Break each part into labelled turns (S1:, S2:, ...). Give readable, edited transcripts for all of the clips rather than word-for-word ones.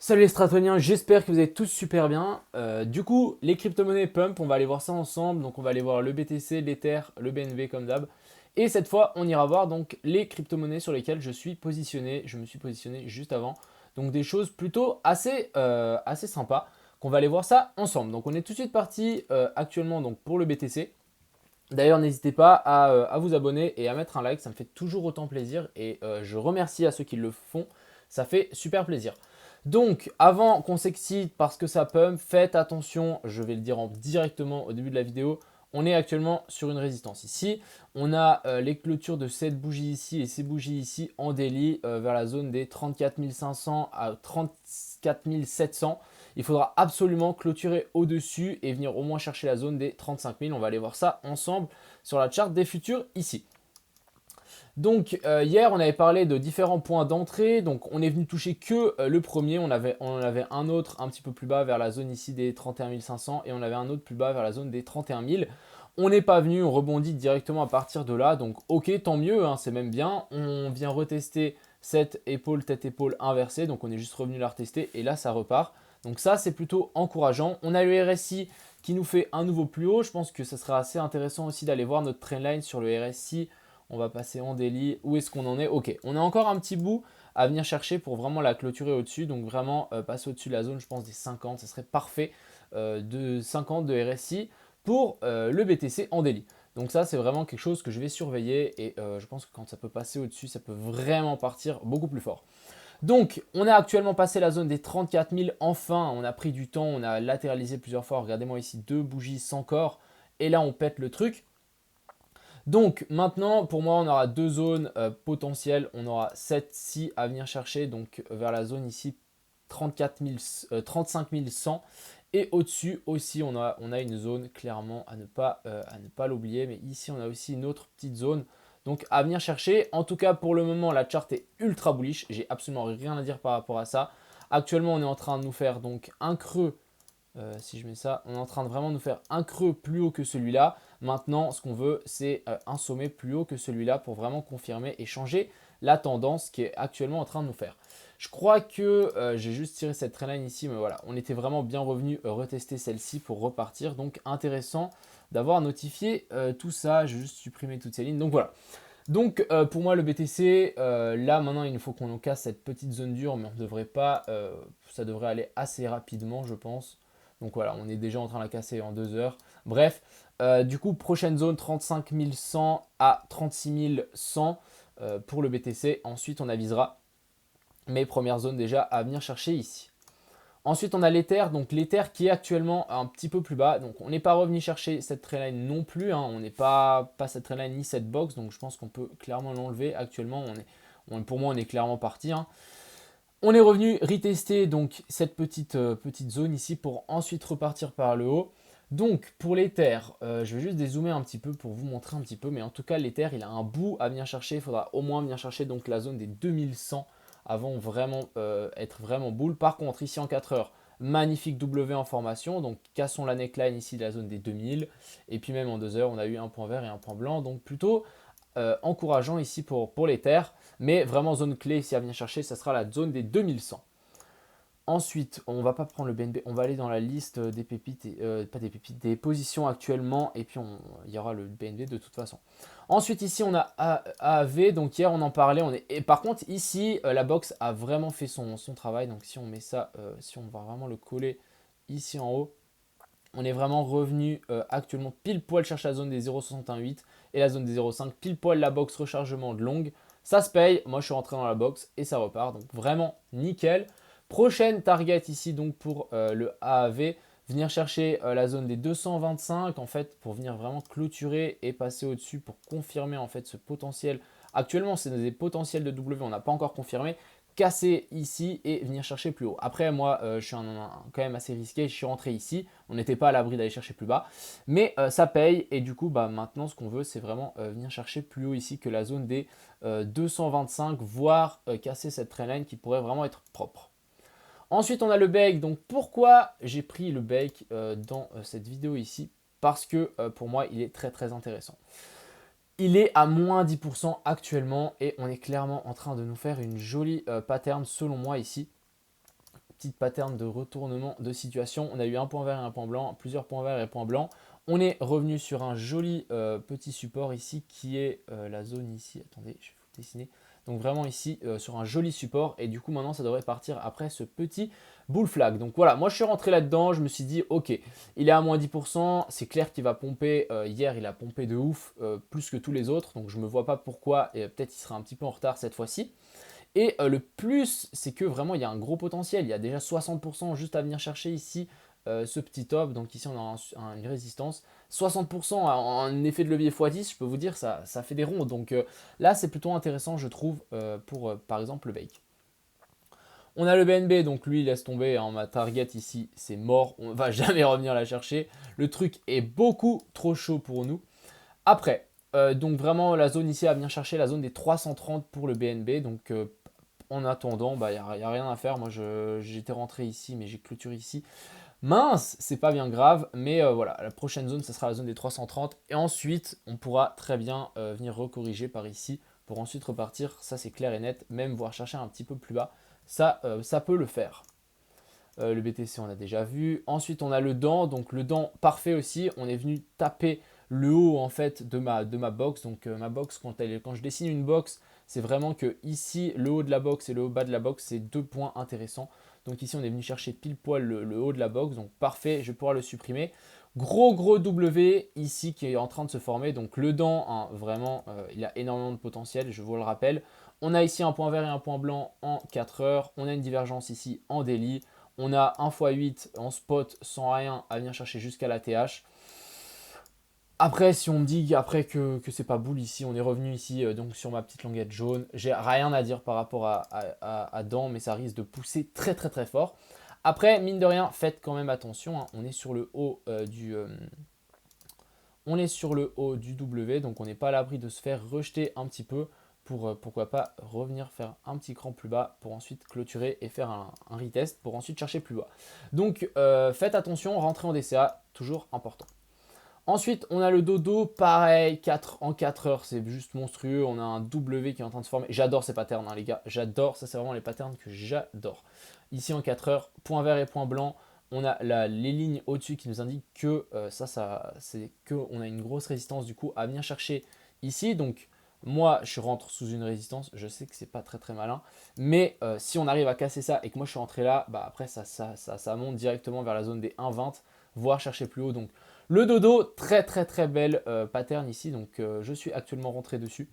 S1: Salut les stratoniens, j'espère que vous allez tous super bien. Du coup, les crypto-monnaies pump, on va aller voir ça ensemble. Donc on va aller voir le BTC, l'Ether, le BNB comme d'hab. Et cette fois, on ira voir donc les crypto-monnaies sur lesquelles je suis positionné. Je me suis positionné juste avant. Donc des choses plutôt assez sympas qu'on va aller voir ça ensemble. Donc on est tout de suite parti actuellement donc pour le BTC. D'ailleurs, n'hésitez pas à vous abonner et à mettre un like, ça me fait toujours autant plaisir et je remercie à ceux qui le font, ça fait super plaisir. Donc, avant qu'on s'excite parce que ça pump, faites attention, je vais le dire directement au début de la vidéo, on est actuellement sur une résistance ici. On a les clôtures de cette bougie ici et ces bougies ici en daily vers la zone des 34 500 à 34 700. Il faudra absolument clôturer au-dessus et venir au moins chercher la zone des 35 000. On va aller voir ça ensemble sur la charte des futurs ici. Donc hier, on avait parlé de différents points d'entrée. Donc on est venu toucher que le premier. On en avait un autre un petit peu plus bas vers la zone ici des 31 500 et on avait un autre plus bas vers la zone des 31 000. On n'est pas venu, on rebondit directement à partir de là. Donc ok, tant mieux, hein, c'est même bien. On vient retester cette épaule, tête-épaule inversée. Donc on est juste revenu la retester et là ça repart. Donc ça c'est plutôt encourageant. On a le RSI qui nous fait un nouveau plus haut. Je pense que ça sera assez intéressant aussi d'aller voir notre trendline sur le RSI. On va passer en daily. Où est-ce qu'on en est? Ok, on a encore un petit bout à venir chercher pour vraiment la clôturer au-dessus. Donc vraiment passer au-dessus de la zone, je pense, des 50. Ce serait parfait de 50 de RSI pour le BTC en daily. Donc ça, c'est vraiment quelque chose que je vais surveiller et je pense que quand ça peut passer au-dessus, ça peut vraiment partir beaucoup plus fort. Donc, on a actuellement passé la zone des 34 000. Enfin, on a pris du temps, on a latéralisé plusieurs fois. Regardez-moi ici, deux bougies sans corps. Et là, on pète le truc. Donc maintenant, pour moi, on aura deux zones potentielles. On aura cette-ci à venir chercher, donc vers la zone ici 34 000, 35 100. Et au-dessus aussi, on a une zone clairement à ne pas l'oublier. Mais ici, on a aussi une autre petite zone donc à venir chercher. En tout cas, pour le moment, la charte est ultra bullish. J'ai absolument rien à dire par rapport à ça. Actuellement, on est en train de nous faire donc un creux si je mets ça, on est en train de vraiment nous faire un creux plus haut que celui-là. Maintenant, ce qu'on veut, c'est un sommet plus haut que celui-là pour vraiment confirmer et changer la tendance qui est actuellement en train de nous faire. Je crois que j'ai juste tiré cette trendline ici, mais voilà, on était vraiment bien revenu retester celle-ci pour repartir. Donc intéressant d'avoir notifié tout ça. Je vais juste supprimer toutes ces lignes. Donc voilà. Donc pour moi le BTC, là maintenant il faut qu'on casse cette petite zone dure, mais on ne devrait pas, ça devrait aller assez rapidement je pense. Donc voilà, on est déjà en train de la casser en 2 heures. Bref, du coup prochaine zone 35 100 à 36 100 pour le BTC. Ensuite on avisera mes premières zones déjà à venir chercher ici. Ensuite, on a l'Ether, donc l'Ether qui est actuellement un petit peu plus bas. Donc, on n'est pas revenu chercher cette trendline non plus, hein. On n'est pas cette trendline ni cette box. Donc, je pense qu'on peut clairement l'enlever. Actuellement, pour moi, on est clairement parti, hein. On est revenu retester donc cette petite zone ici pour ensuite repartir par le haut. Donc, pour l'Ether, je vais juste dézoomer un petit peu pour vous montrer un petit peu. Mais en tout cas, l'Ether, il a un bout à venir chercher. Il faudra au moins venir chercher donc la zone des 2100 avant vraiment être vraiment bull. Par contre, ici en 4 heures, magnifique W en formation. Donc, cassons la neckline ici de la zone des 2000. Et puis même en 2 heures, on a eu un point vert et un point blanc. Donc, plutôt encourageant ici pour l'Ether. Mais vraiment, zone clé ici à venir chercher, ça sera la zone des 2100. Ensuite, on ne va pas prendre le BNB, on va aller dans la liste des pépites, pas des pépites, des positions actuellement, et puis il y aura le BNB de toute façon. Ensuite, ici, on a AAV, donc hier on en parlait, et par contre, ici, la box a vraiment fait son travail, donc si on met ça, si on va vraiment le coller ici en haut, on est vraiment revenu actuellement pile poil chercher la zone des 0,618 et la zone des 0,5, pile poil la box rechargement de longue. Ça se paye, moi je suis rentré dans la box et ça repart, donc vraiment nickel. Prochaine target ici donc pour le AAV, venir chercher la zone des 225 en fait pour venir vraiment clôturer et passer au-dessus pour confirmer en fait ce potentiel. Actuellement c'est des potentiels de W, on n'a pas encore confirmé, casser ici et venir chercher plus haut. Après moi je suis quand même assez risqué, je suis rentré ici, on n'était pas à l'abri d'aller chercher plus bas, mais ça paye et du coup bah, maintenant ce qu'on veut c'est vraiment venir chercher plus haut ici que la zone des 225, voire casser cette trendline qui pourrait vraiment être propre. Ensuite, on a le bake. Donc, pourquoi j'ai pris le bake dans cette vidéo ici? Parce que pour moi, il est très très intéressant. Il est à moins 10% actuellement et on est clairement en train de nous faire une jolie pattern selon moi ici petite pattern de retournement de situation. On a eu un point vert et un point blanc, plusieurs points verts et points blancs. On est revenu sur un joli petit support ici qui est la zone ici. Attendez, je vais vous dessiner. Donc vraiment ici sur un joli support et du coup maintenant ça devrait partir après ce petit bull flag. Donc voilà, moi je suis rentré là-dedans, je me suis dit ok, il est à moins 10%, c'est clair qu'il va pomper, hier il a pompé de ouf, plus que tous les autres, donc je ne me vois pas pourquoi et peut-être il sera un petit peu en retard cette fois-ci. Et le plus, c'est que vraiment, il y a un gros potentiel. Il y a déjà 60% juste à venir chercher ici ce petit top. Donc ici, on a une résistance. 60% en effet de levier x10, je peux vous dire, ça fait des ronds. Donc là, c'est plutôt intéressant, je trouve, pour par exemple le bake. On a le BNB, donc lui, il laisse tomber. Hein, ma target ici, c'est mort. On ne va jamais revenir la chercher. Le truc est beaucoup trop chaud pour nous. Après, donc vraiment, la zone ici à venir chercher, la zone des 330 pour le BNB. Donc en attendant, bah, y a rien à faire. Moi, j'étais rentré ici, mais j'ai clôturé ici. Mince, c'est pas bien grave, mais voilà, la prochaine zone, ce sera la zone des 330. Et ensuite, on pourra très bien venir recorriger par ici pour ensuite repartir. Ça, c'est clair et net. Même voir chercher un petit peu plus bas, ça peut le faire. Le BTC, on a déjà vu. Ensuite, on a le dent. Donc, le dent parfait aussi. On est venu taper le haut en fait de ma box. Donc, ma box, quand je dessine une box, c'est vraiment que ici, le haut de la box et le bas de la box, c'est deux points intéressants. Donc, ici, on est venu chercher pile poil le haut de la box. Donc, parfait, je vais pouvoir le supprimer. Gros W ici qui est en train de se former. Donc, le dent, hein, vraiment, il a énormément de potentiel, je vous le rappelle. On a ici un point vert et un point blanc en 4 heures. On a une divergence ici en daily. On a 1x8 en spot sans rien à venir chercher jusqu'à la TH. Après, si on me dit après que c'est pas boule ici, on est revenu ici donc sur ma petite languette jaune. J'ai rien à dire par rapport à dents, mais ça risque de pousser très fort. Après, mine de rien, faites quand même attention. Hein, on est sur le haut du W, donc on n'est pas à l'abri de se faire rejeter un petit peu pour pourquoi pas revenir faire un petit cran plus bas pour ensuite clôturer et faire un retest pour ensuite chercher plus bas. Donc faites attention, rentrez en DCA, toujours important. Ensuite, on a le dodo, pareil, en 4 heures, c'est juste monstrueux. On a un W qui est en train de se former. J'adore ces patterns, hein, les gars. J'adore, ça c'est vraiment les patterns que j'adore. Ici en 4 heures, point vert et point blanc. On a les lignes au-dessus qui nous indiquent que c'est qu'on a une grosse résistance du coup à venir chercher ici. Donc moi, je rentre sous une résistance. Je sais que c'est pas très malin. Mais si on arrive à casser ça et que moi je suis rentré là, bah après ça monte directement vers la zone des 1,20, voire chercher plus haut. Donc le dodo, très belle pattern ici. Donc je suis actuellement rentré dessus.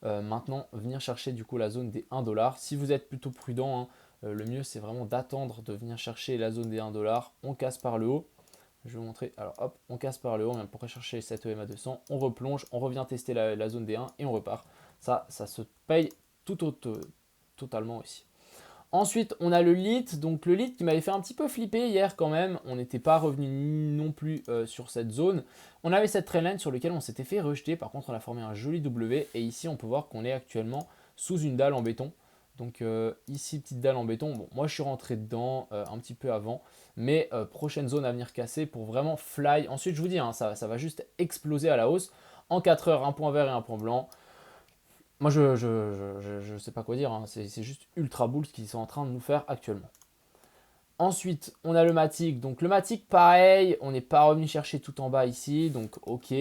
S1: Maintenant, venir chercher du coup la zone des 1$. Si vous êtes plutôt prudent, hein, le mieux c'est vraiment d'attendre de venir chercher la zone des 1$. On casse par le haut. Je vais vous montrer. Alors hop, on casse par le haut. On pourrait chercher cette EMA 200. On replonge, on revient tester la zone des 1 et on repart. Ça se paye totalement aussi. Ensuite, on a le lit. Donc le lit qui m'avait fait un petit peu flipper hier quand même. On n'était pas revenu non plus sur cette zone. On avait cette trendline sur laquelle on s'était fait rejeter. Par contre, on a formé un joli W. Et ici, on peut voir qu'on est actuellement sous une dalle en béton. Donc ici, petite dalle en béton. Bon, moi, je suis rentré dedans un petit peu avant. Mais prochaine zone à venir casser pour vraiment fly. Ensuite, je vous dis, hein, ça va juste exploser à la hausse. En 4 heures, un point vert et un point blanc. Moi, je sais pas quoi dire, hein. C'est juste ultra bull ce qu'ils sont en train de nous faire actuellement. Ensuite, on a le Matic. Donc le Matic, pareil, on n'est pas revenu chercher tout en bas ici, donc ok.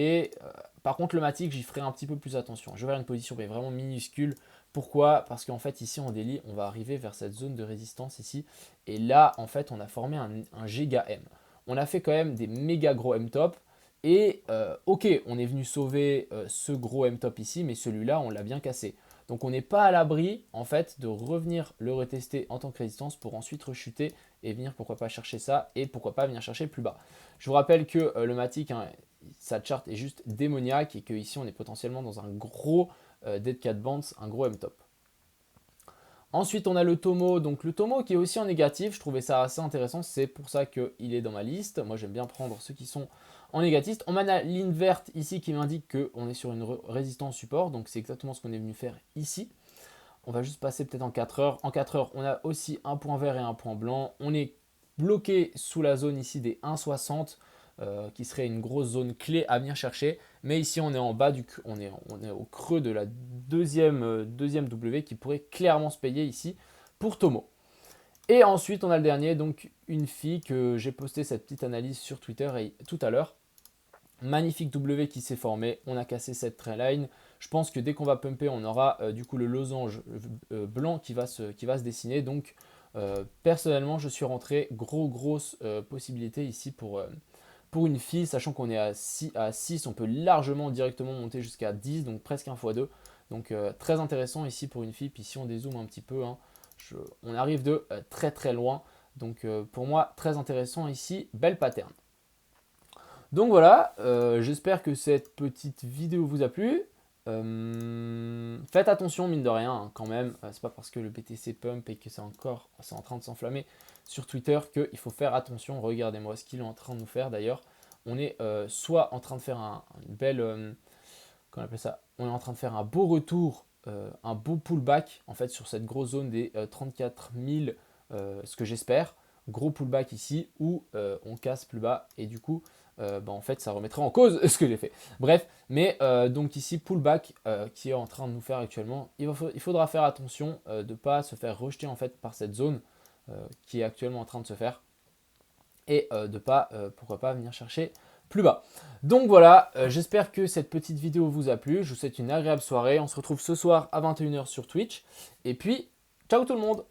S1: Par contre, le Matic, j'y ferai un petit peu plus attention. Je vais faire une position mais vraiment minuscule. Pourquoi? Parce qu'en fait, ici, en daily, on va arriver vers cette zone de résistance ici. Et là, en fait, on a formé un giga M. On a fait quand même des méga gros M-top. Et ok, on est venu sauver ce gros M-top ici, mais celui-là, on l'a bien cassé. Donc on n'est pas à l'abri en fait de revenir le retester en tant que résistance pour ensuite rechuter et venir pourquoi pas chercher ça et pourquoi pas venir chercher plus bas. Je vous rappelle que le Matic, hein, sa chart est juste démoniaque et qu'ici on est potentiellement dans un gros Dead Cat Bounce, un gros M-top. Ensuite, on a le Tomo. Donc, le Tomo qui est aussi en négatif. Je trouvais ça assez intéressant. C'est pour ça qu'il est dans ma liste. Moi, j'aime bien prendre ceux qui sont en négatif. On a la ligne verte ici qui m'indique qu'on est sur une résistance support. Donc, c'est exactement ce qu'on est venu faire ici. On va juste passer peut-être en 4 heures. En 4 heures, on a aussi un point vert et un point blanc. On est bloqué sous la zone ici des 1,60 qui serait une grosse zone clé à venir chercher. Mais ici, on est en bas, on est au creux de la deuxième W qui pourrait clairement se payer ici pour Tomo. Et ensuite, on a le dernier, donc une fille que j'ai posté cette petite analyse sur Twitter tout à l'heure. Magnifique W qui s'est formé, on a cassé cette trendline. Je pense que dès qu'on va pumper, on aura du coup le losange blanc qui va se dessiner. Donc personnellement, je suis rentré grosse possibilité ici pour une fille, sachant qu'on est à 6, on peut largement directement monter jusqu'à 10, donc presque 1 x 2. Donc très intéressant ici pour une fille. Puis si on dézoome un petit peu, hein, on arrive de très loin. Donc pour moi, très intéressant ici, belle pattern. Donc voilà, j'espère que cette petite vidéo vous a plu. Faites attention mine de rien hein, quand même, c'est pas parce que le BTC pump et que c'est en train de s'enflammer sur Twitter qu'il faut faire attention. Regardez-moi ce qu'il est en train de nous faire d'ailleurs. On est soit en train de faire une belle, comment on appelle ça, on est en train de faire un beau retour, un beau pullback en fait sur cette grosse zone des 34 000, ce que j'espère, gros pullback ici où on casse plus bas et du coup en fait ça remettrait en cause ce que j'ai fait. Bref, mais donc ici pullback qui est en train de nous faire actuellement, il faudra faire attention de ne pas se faire rejeter en fait par cette zone qui est actuellement en train de se faire et de ne pas, pourquoi pas, venir chercher plus bas. Donc voilà, j'espère que cette petite vidéo vous a plu. Je vous souhaite une agréable soirée. On se retrouve ce soir à 21 h sur Twitch. Et puis, ciao tout le monde!